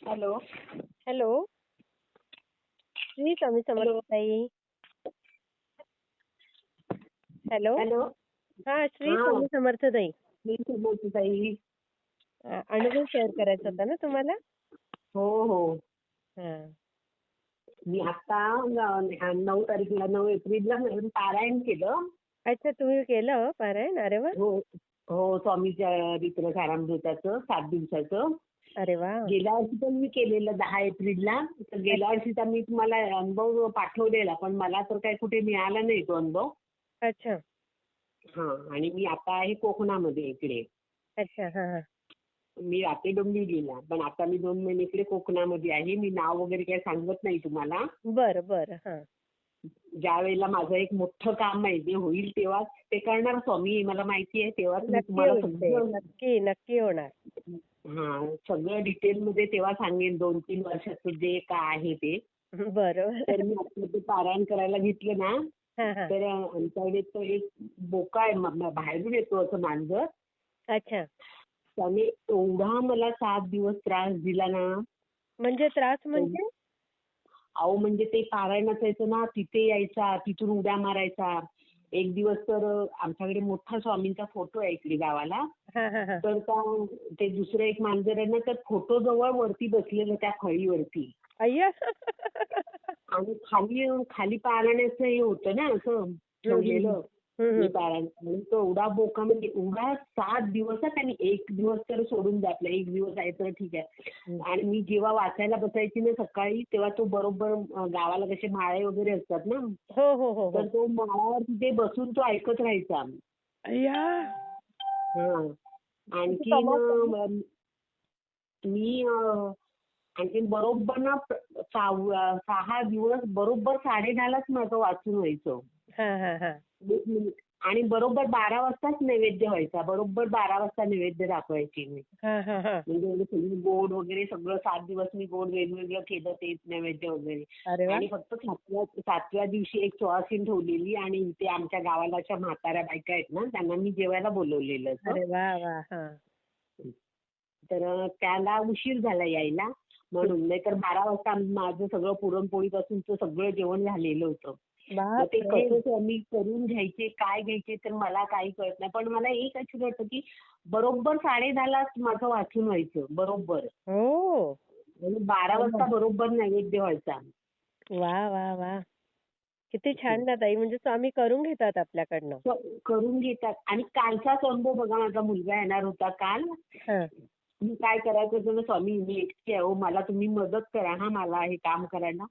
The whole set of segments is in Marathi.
Hello. Hello. Shri Swami Samarth hello. ताई. हॅलो. हॅलो. हा, श्री हा, स्वामी समर्थ ताई. मी बोलते ताई. अनुभव शेअर करायचा होता ना तुम्हाला? हो हो. हा. मी आता 9 तारीखला 9 एप्रिलला पारायण केलं. अच्छा, तुम्ही केलं पारायण? अरे वा. हो हो. स्वामी चरित्र सारामृताचं 7 दिवसाचं. अरे वा. गेल्या वर्षी पण मी केलेलं 10 एप्रिलला. तर गेल्या वर्षीचा मी तुम्हाला अनुभव पाठवलेला, पण मला तर काही कुठे मिळाला नाही तो अनुभव. अच्छा हा. आणि मी आता आहे कोकणामध्ये इकडे. अच्छा. हा हा. मी राहते डोंबिवलीला, पण आता मी 2 महिने इकडे कोकणामध्ये आहे. मी नाव वगैरे काही सांगत नाही तुम्हाला. बरं बरं. हा. ज्या वेळेला माझं एक मोठं काम आहे जे होईल तेव्हाच ते करणार स्वामी, मला माहिती आहे. तेव्हाच मी नक्की तुम्हाला होईल ते. सगळं नक्की नक्की होणार. सगळं डिटेलमध्ये तेव्हा सांगेन. 2-3 वर्षाचं जे काय आहे ते. बरोबर. तर मी आता ते पारायण करायला घेतलं ना, हा हा. तर आमच्याकडे तो एक बोका आहे, बाहेरून येतो असं मांजर. अच्छा. त्याने एवढा मला 7 दिवस त्रास दिला ना. म्हणजे त्रास म्हणजे? अहो, म्हणजे ते पारायण असायचं ना, तिथे यायचा, तिथून उड्या मारायचा. एक दिवस तर आमच्याकडे मोठा स्वामींचा फोटो आहे इकडे गावाला. हा हा हा. तर ते दुसरं एक मांजर आहे ना, त्या फोटो जवळ वरती बसलेलं त्या फळीवरती. अय्या. आणि खाली खाली पारायणाचं हे होतं ना असं ठेवलेलं. हम्म. मी पारायण आणि तो एवढा बोका, म्हणजे एवढा 7 दिवस त्यांनी. एक दिवस तर सोडून द्या, आपला एक दिवस आहे तर ठीक आहे. आणि मी जेव्हा वाचायला बसायची ना सकाळी, तेव्हा तो बरोबर गावाला कसे माळे वगैरे असतात ना, हो हो हो तर हो. तो माळावर तिथे बसून तो ऐकत राहायचा. अय्या. हा. किती आणखीन कमाल ताई. मी आणखीन बरोबर ना 6 दिवस बरोबर 10:30लाच माझं वाचून व्हायचं. हा हा हा. आणि बरोबर 12 वाजताच नैवेद्य व्हायचा. बरोबर 12 वाजता नैवेद्य दाखवायची मी. हा हा हा. म्हणजे सगळी गोड वगैरे सगळं 7 दिवस मी गोड वेगवेगळं केलं, तेच नैवेद्य वगैरे. अरे वा. आणि फक्त 7व्या दिवशी एक सुवासीन ठेवलेली आणि इथे आमच्या गावाला अशा म्हाताऱ्या बायका आहेत ना, त्यांना मी जेवायला बोलवलेलं असं. अरे वा वा. हा. तर त्याला उशीर झाला यायला म्हणून, नाहीतर 12 वाजता माझं सगळं पुरणपोळीपासूनचं सगळं जेवण झालेलं होतं. मग ते बापरे. कसं स्वामी करून घ्यायचे, काय घ्यायचे तर मला काही कळत नाही. पण मला एक आश्चर्य वाटतं की बरोबर 10:30लाच माझं वाचून व्हायचं बरोबर. हो. म्हणजे 12 वाजता बरोबर नैवेद्य व्हायचा. वा वा वा. किती छान ना ताई, म्हणजे स्वामी करून घेतात आपल्याकडनं. करून घेतात. आणि कालचाच अनुभव बघा, माझा मुलगा येणार होता काल. हा. मी काय करायचं होतं ना, स्वामी मी एकटी आहे हो, मला तुम्ही मदत करा हा, मला हे काम करायला.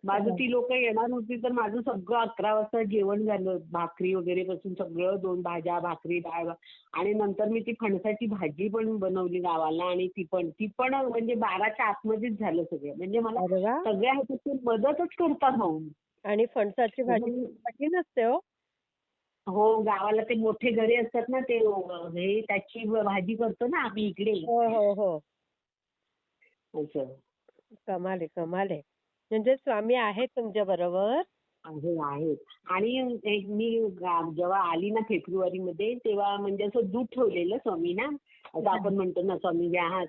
माझं ती लोक येणार होती, तर माझं सगळं 11 वाजता जेवण झालं. भाकरी वगैरे पासून सगळं, 2 भाज्या, भाकरी, डाळ. आणि नंतर मी ती फणसाची भाजी पण बनवली गावाला, आणि ती पण म्हणजे 12च्या आतमध्येच झालं सगळं. म्हणजे मला अरे वा. सगळ्या ह्याच्यात मदतच करतात भाऊ. आणि फणसाची भाजी म्हणजे कठीण असते हो. हो, गावाला ते मोठे घरे असतात ना, ते हे त्याची भाजी करतो ना आम्ही इकडे हो हो हो. असं. कमाल आहे कमाल आहे. म्हणजे स्वामी आहेत तुमच्या बरोबर. आहे, आहेत. आणि मी जेव्हा आली ना फेब्रुवारीमध्ये, तेव्हा म्हणजे असं दूध ठेवलेलं स्वामी ना, असं आपण म्हणतो ना स्वामी घ्या हा.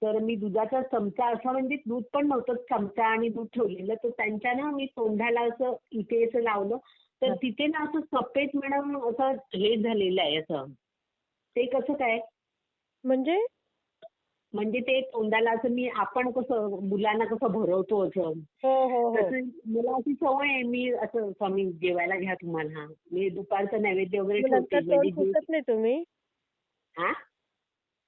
तर मी दुधाचा चमचा असं, म्हणजे दूध पण नव्हतं, चमचा आणि दूध ठेवलेलं. तर त्यांच्या ना मी तोंडाला असं इथे असं लावलं, तर तिथे ना असं सफेद मॅडम असं हे झालेलं आहे असं. ते कसं काय? म्हणजे? म्हणजे ते तोंडाला असं आपण कसं मुलांना कसं भरवतो असं. हो हो हो. तसं मला अशी सवय आहे, मी असं स्वामी जेवायला घ्या तुम्हाला हा. मी दुपारचं नैवेद्य वगैरे मग ठेवते नंतर तोंड म्हणजे पुसत नाही तुम्ही? हा.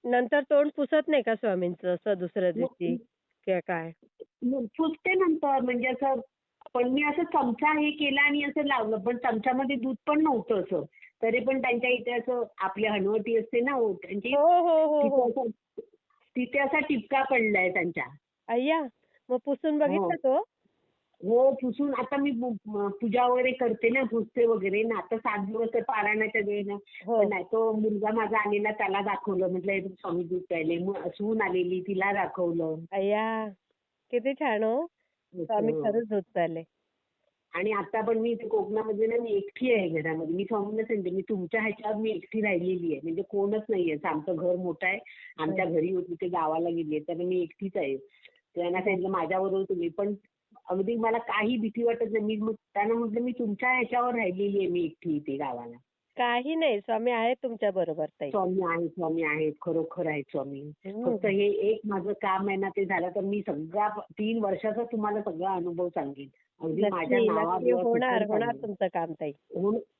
नंतर तोंड पुसत नाही का स्वामींचं असं दुसऱ्या दिवशी किंवा काय? पुसते नंतर, म्हणजे असं. पण मी असं चमचा हे केला आणि असं लावलं, पण चमच्यामध्ये दूध पण नव्हतं असं. तरी पण त्यांच्या इथे असं आपली हनुवटी असते ना त्यांची, हो हो हो तिथे हो. असं तिथे असा टिपका पडलाय त्यांच्या. अय्या. मग पुसून हो बघितलं तो? हो. पुसून आता मी पूजा वगैरे करते ना, पुसते वगैरे ना. आता 7 दिवस तर पारायणाच्या वेळेला. हो. पण नाही, तो मुलगा माझा आलेला त्याला दाखवलं. म्हटलं हे स्वामी दूध प्यायले. मग सून आलेली तिला दाखवलं. अय्या. किती छान हो. स्वामी असं. खरंच दूध प्यायले. आणि आता पण मी इथे कोकणामध्ये ना, मी एकटी आहे घरामध्ये. मी स्वामींना सांगते, मी तुमच्या ह्याच्यावर मी एकटी राहिलेली आहे. म्हणजे कोणच नाहीये. आमचं घर मोठं आहे. आमच्या घरी होती ते गावाला गेली, तर मी एकटीच आहे. त्यांना सांगितलं माझ्याबरोबर तुम्ही पण अगदी मला काही भीती वाटत नाही. मी मग त्यांना म्हटलं मी तुमच्या ह्याच्यावर राहिलेली आहे मी एकटी इथे गावाला. काही नाही, स्वामी आहेत तुमच्या बरोबर ताई. स्वामी आहेत, खरोखर आहेत स्वामी. हम्म. फक्त हे एक माझं काम आहे ना ते झालं तर मी सगळा 3 वर्षाचा तुम्हाला सगळा अनुभव सांगेन. अगदी माझ्या नक्की नक्की नावाबिवा होणार कुठून होणार सांगेन. तुमचं काम ताई.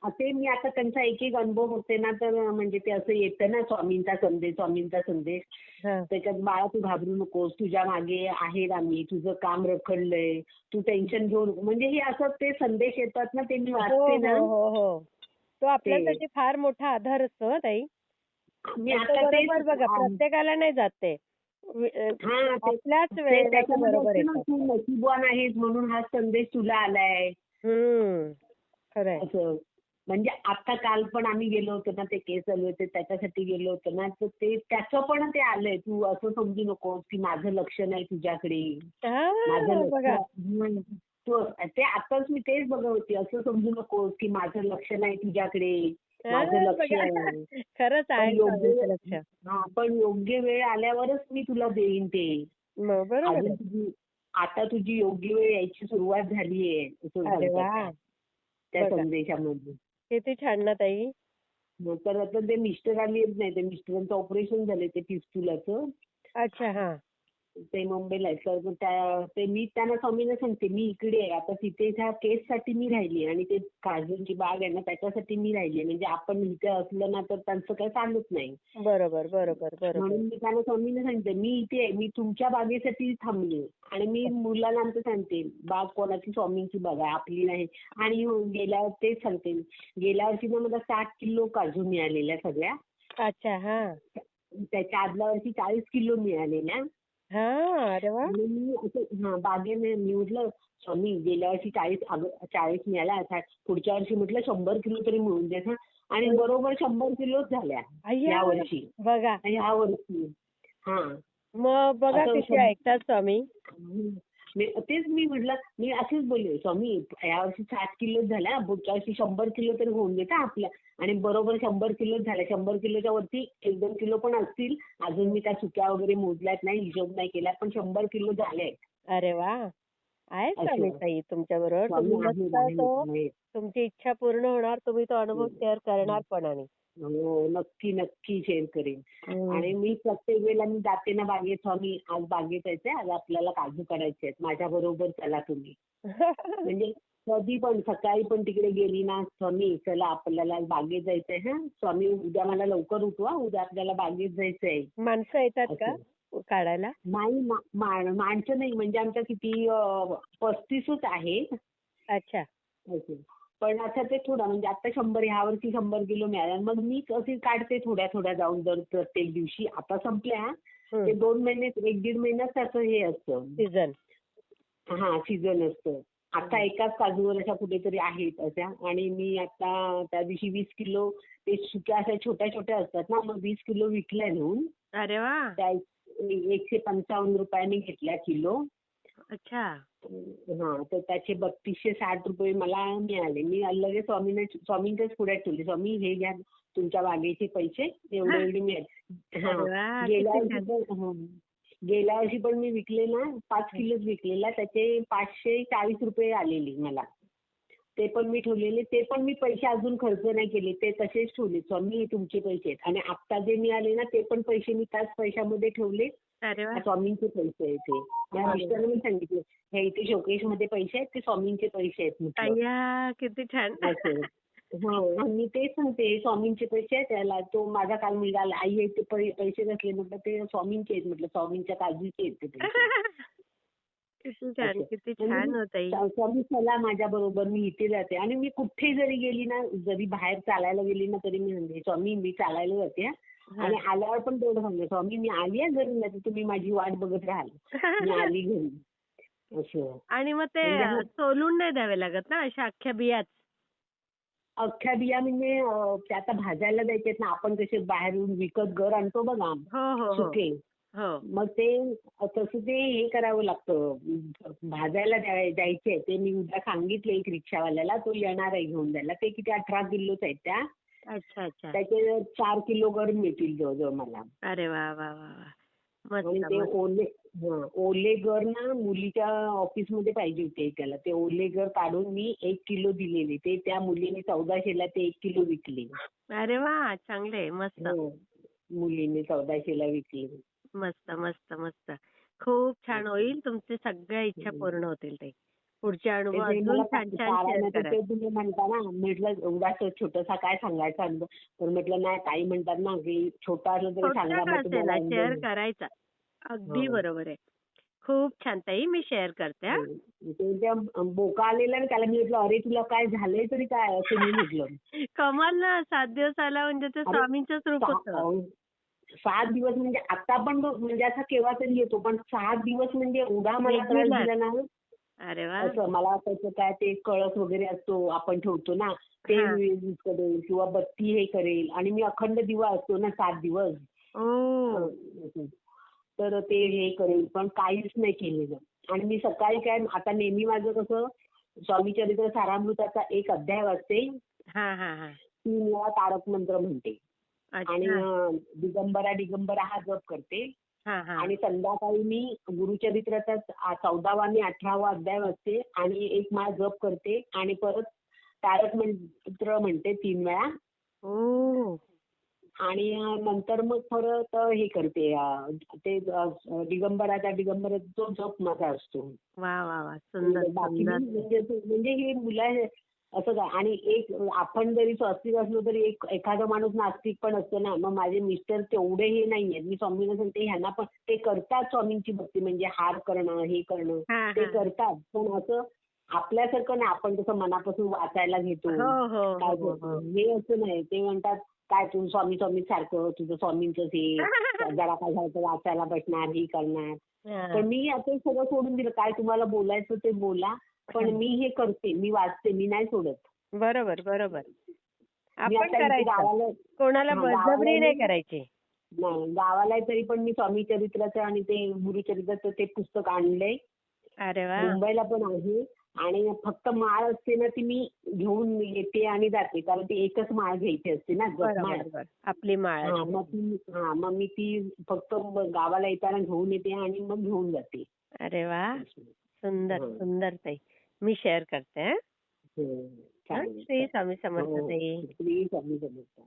ते मी आता त्यांचा एक एक अनुभव होते ना तर म्हणजे ते असं येतं ना स्वामींचा संदेश. हा. त्याच्यात बाळा तू घाबरू नकोस, तुझ्या मागे आहेत आम्ही, तुझं काम रखडलंय, तू टेन्शन घेऊ नको. म्हणजे हे असं ते संदेश येतात ना ते मी हो वाचते ना हो हो हो. तो आपल्यासाठी फार मोठा आधार असतो ताई. मी आणि तो आता तेच बरोबर बघा प्रत्येकाला नाही जात ते. आपल्याच वेळेला ते त्याच्यामध्ये बरोबर असतं ना येतात. तू नशीबवान आहेस म्हणून हा संदेश तुला आलाय खरंय. असं. म्हणजे आता काल पण आम्ही गेलो होतो ना ते केस चालू होते त्याच्यासाठी गेलो होतो ना तर ते त्याचं पण ते आलंय तू असं समजू नकोस की माझं लक्ष नाही तुझ्याकडे. माझं बघा. लक्ष तू ते आताच मी तेच बघत होती असं समजू नकोस की माझं लक्ष नाही तुझ्याकडे. माझं लक्ष आहे. खरंच आहे स्वामींचं लक्ष. पण योग्य वेळ आल्यावरच मी तुला देईन ते. बरोबर आहे. अजून आता तुझी योग्य वेळ यायची सुरुवात झालीये अरे वा. त्या संदेशामध्ये. किती छान ना ताई. तर आता ते मिस्टर आले नाही ते मिस्टरांचं ऑपरेशन झाले ते फिस्टुलाचं. अच्छा. हा. ते मुंबईला आहेत तर ते मी त्यांना स्वामींना सांगते मी इकडे आहे आता तिथे त्या केससाठी मी राहिली आणि ते काजूंची बाग आहे ना त्याच्यासाठी मी राहिली. म्हणजे आपण इथे असलं ना तर त्यांचं काही चालत नाही. बरोबर बरोबर बरोबर. म्हणून मी त्यांना स्वामींना सांगते मी इथे आहे मी तुमच्या बागेसाठी थांबले आणि मी मुलांना आमचं सांगते बाग कोणाची स्वामींची बाग आहे आपली नाही. आणि गेल्यावर तेच सांगते गेल्या वर्षी ना मला 60 किलो काजू मिळालेल्या सगळ्या. अच्छा. हा. त्याच्या आदल्या वर्षी 40 किलो मिळालेल्या. अरे वा. आणि मी असं बागेने मी म्हटलं स्वामी गेल्या वर्षी 40 मिळाल्या पुढच्या वर्षी म्हटलं 100 किलो तरी मिळून द्या हा. आणि बरोबर 100 किलोच झाल्या या वर्षी. बघा ह्या वर्षी. हा. मग बघा किती ऐकतात स्वामी. तेच मी म्हटलं मी असेच बोलले स्वामी यावर्षी 60 किलो झाल्या पुढच्या वर्षी 100 किलो तरी होऊन देता आपल्या. आणि बरोबर 100 किलो झाल्या. 100 किलोच्या वरती 1-2 किलो पण असतील. अजून मी त्या सुक्या वगैरे मोजल्यात नाही हिशोब नाही केला पण 100 किलो झाले. अरे वा. आहे स्वामी ताई तुमच्या बरोबर. तुमची इच्छा पूर्ण होणार. तुम्ही तो अनुभव शेअर करणार पण. आणि हो नक्की नक्की शेअर करेन. आणि मी प्रत्येक वेळेला मी जाते ना बागेत स्वामी आज बागेत यायचंय आज आपल्याला काजू करायचे आहेत माझ्या बरोबर चला तुम्ही. म्हणजे कधी पण सकाळी पण तिकडे गेली ना स्वामी चला आपल्याला बागेत जायचंय हा स्वामी उद्या मला लवकर उठवा उद्या आपल्याला बागेत जायचंय. माणसं येतात का काढायला? नाही माणसं नाही म्हणजे आमच्या किती 35च आहेत. अच्छा. पण आता ते थोडं म्हणजे आता 100 ह्या वर्षी 100 किलो मिळाल्या मग मी असे काढते थोड्या थोड्या जाऊन दर प्रत्येक दिवशी. आता संपल्या ते 2 महिने 1-1.5 महिन्यात त्याचं हे असतं सीझन. हा सीझन असतं. आता एकाच काजूवर अशा कुठेतरी आहेत अशा. आणि मी आता त्या दिवशी 20 किलो ते सुक्या अशा छोट्या छोट्या असतात ना मग 20 किलो विकल्या नेऊन. अरे वा. त्या 155 रुपयांनी घेतल्या किलो. अच्छा. हा तर त्याचे 3260 रुपये मला मिळाले. मी लगेच स्वामींच्याच पुढ्यात ठेवले स्वामी हे घ्या तुमच्या बागेचे पैसे एवढे मिळाले. गेल्या वर्षी पण मी विकले ना 5 किलोच विकलेला त्याचे 540 रुपये आलेले मला. ते पण मी ठेवलेले ते पण मी पैसे अजून खर्च नाही केले ते तसेच ठेवले स्वामी तुमचे पैसे आहेत. आणि आता जे मिळाले ना ते पण पैसे मी त्याच पैशामध्ये ठेवले. स्वामींचे पैसे आहेत ते. माझ्या मिस्टरने मी सांगितले हे इथे शोकेश मध्ये पैसे आहेत ते स्वामींचे पैसे आहेत म्हटलं. किती छान. हो मी तेच सांगते स्वामींचे पैसे आहेत त्याला. तो माझा काल मुलगा आला आई ते पैसे कसले म्हटलं ते स्वामींचे आहेत म्हटलं स्वामींच्या काजूचे आहेत ते पैसे. किती छान किती छान होतं. स्वामी चला माझ्या बरोबर मी इथे जाते. आणि मी कुठे जरी गेली ना जरी बाहेर चालायला गेली ना तरी मी म्हणते स्वामी मी चालायला जाते. आणि आल्यावर पण तेवढं सांगते स्वामी मी आली आहे घरी नाही तुम्ही माझी वाट बघत राहाल मी आली घरी असं. आणि मग ते सोलून नाही द्यावे लागत ना अशा अख्ख्या बियाच? अख्ख्या बिया म्हणजे ते आता भाजायला द्यायचे ना आपण कसे बाहेरून विकत घर आणतो बघा सुके. मग ते तसं ते हे करावं लागतं भाजायला द्यायचे. ते मी उद्या सांगितले एक रिक्षावाल्याला तो येणार आहे घेऊन द्यायला. ते किती 18 किलोच आहेत त्या. अच्छा अच्छा. त्याचे 4 किलो घर मिळतील जवळजवळ मला. अरे वा वा वा. मस्त आणि ते मस्त. ओले गर ना मुलीच्या ऑफिसमध्ये पाहिजे होते त्याला. ते ओले गर काढून मी 1 किलो दिलेले. ते त्या मुलीने 1400ला ते 1 किलो विकले. अरे वा, चांगले, मस्त. हो. मुलीने 1400ला विकले. मस्त मस्त मस्त. खूप छान होईल, तुमची सगळ्या इच्छा पूर्ण होतील ताई. पुढचे अनुभव ते अजून मला छान छान शेअर कारण करा. ते तुम्ही म्हणता ना, म्हटलं एवढा छोटासा काय सांगायचा अनुभव. तर म्हटलं नाही, ताई म्हणतात ना की छोटा असलं तरी छोटा सांगा, का मग तुम्हाला असेना, शेअर अनुभव. करायचा. अगदी हो. बरोबर आहे. खूप छान ताई, मी शेअर करते हा. ते त्या बोका आलेला ना, त्याला मी म्हटलं, अरे तुला काय झालंय तरी काय, असं मी म्हटलं. कमाल ना, 7 दिवस आला म्हणजे ते अरे स्वामींचंच रूप होतं. 7 दिवस म्हणजे आता पण म्हणजे असा केव्हा तरी येतो, पण 7 दिवस म्हणजे एवढा मला त्रास रेग्युलर. दिला ना. अरे वा. असं मला त्याचं काय ते कळस वगैरे असतो आपण ठेवतो ना, ते हा. यूज करेल किंवा बत्ती हे करेल आणि मी अखंड दिवा असतो ना 7 दिवस. ओ. तर ते हे करेल, पण काहीच नाही केलेलं. आणि मी सकाळी काय, आता नेहमी माझं कसं, स्वामी चरित्र सारामृताचा एक अध्याय वाचते, हा हा हा. 3 वेळा तारक मंत्र म्हणते आणि अच्छा. दिगंबरा दिगंबरा हा जप करते. हा हा. आणि संध्याकाळी मी गुरुचरित्राचा 14वा आणि 18वा अध्याय वाचते आणि एक माळ जप करते आणि परत तारक मंत्र म्हणते 3 वेळा. ओ. आणि नंतर मग परत हे करते, दिगंबराचा तो जप माझा असतो. वा वा वा, सुंदर बाकी मी सुंदर. म्हणजे हे मुलं असं काय. आणि एक आपण जरी स्वस्तिक असलो तरी एखादा माणूस नास्तिक पण असतो ना. मग माझे मिस्टर तेवढे हे नाहीयेत. मी स्वामींना सांगते ह्यांना पण ते करतात स्वामींची भक्ती, म्हणजे हार करणं हे करणं हा ते हा. करतात. पण असं आपल्यासारखं नाही, आपण कसं मनापासून वाचायला घेतो हो हो काय हो करतो, हो. हे असं नाही. ते म्हणतात काय तू स्वामी स्वामी सारखं तुझं स्वामींचंच हे, जरा काय झालं तर वाचायला बसणार हे करणार. हा. पण मी आता सगळं सोडून दिलं. काय तुम्हाला बोलायचं ते बोला, पण मी हे करते, मी वाचते, मी नाही सोडत. बरोबर बरोबर. मी आपण आता इथे करायचं, गावाला कोणाला बळजबरी नाही नाही, करायची. गावाला आहे तरी पण मी स्वामी चरित्राचं आणि ते गुरुचरित्राचं ते पुस्तक आणलंय. अरे वा. मुंबईला पण आहे. आणि फक्त माळ असते ना, ती मी घेऊन येते आणि जाते, कारण ती एकच माळ घ्यायची असते ना, जपमाळ. बरोबर बरोबर, आपली माळ असते. मग मी ती फक्त गावाला येताना घेऊन येते आणि मग घेऊन जाते. अरे वा, सुंदर हं. सुंदर ताई. मी शेअर करते. हं. चालेल. श्री स्वामी समर्थ हो. ताई. प्लीज स्वामी समर्थ.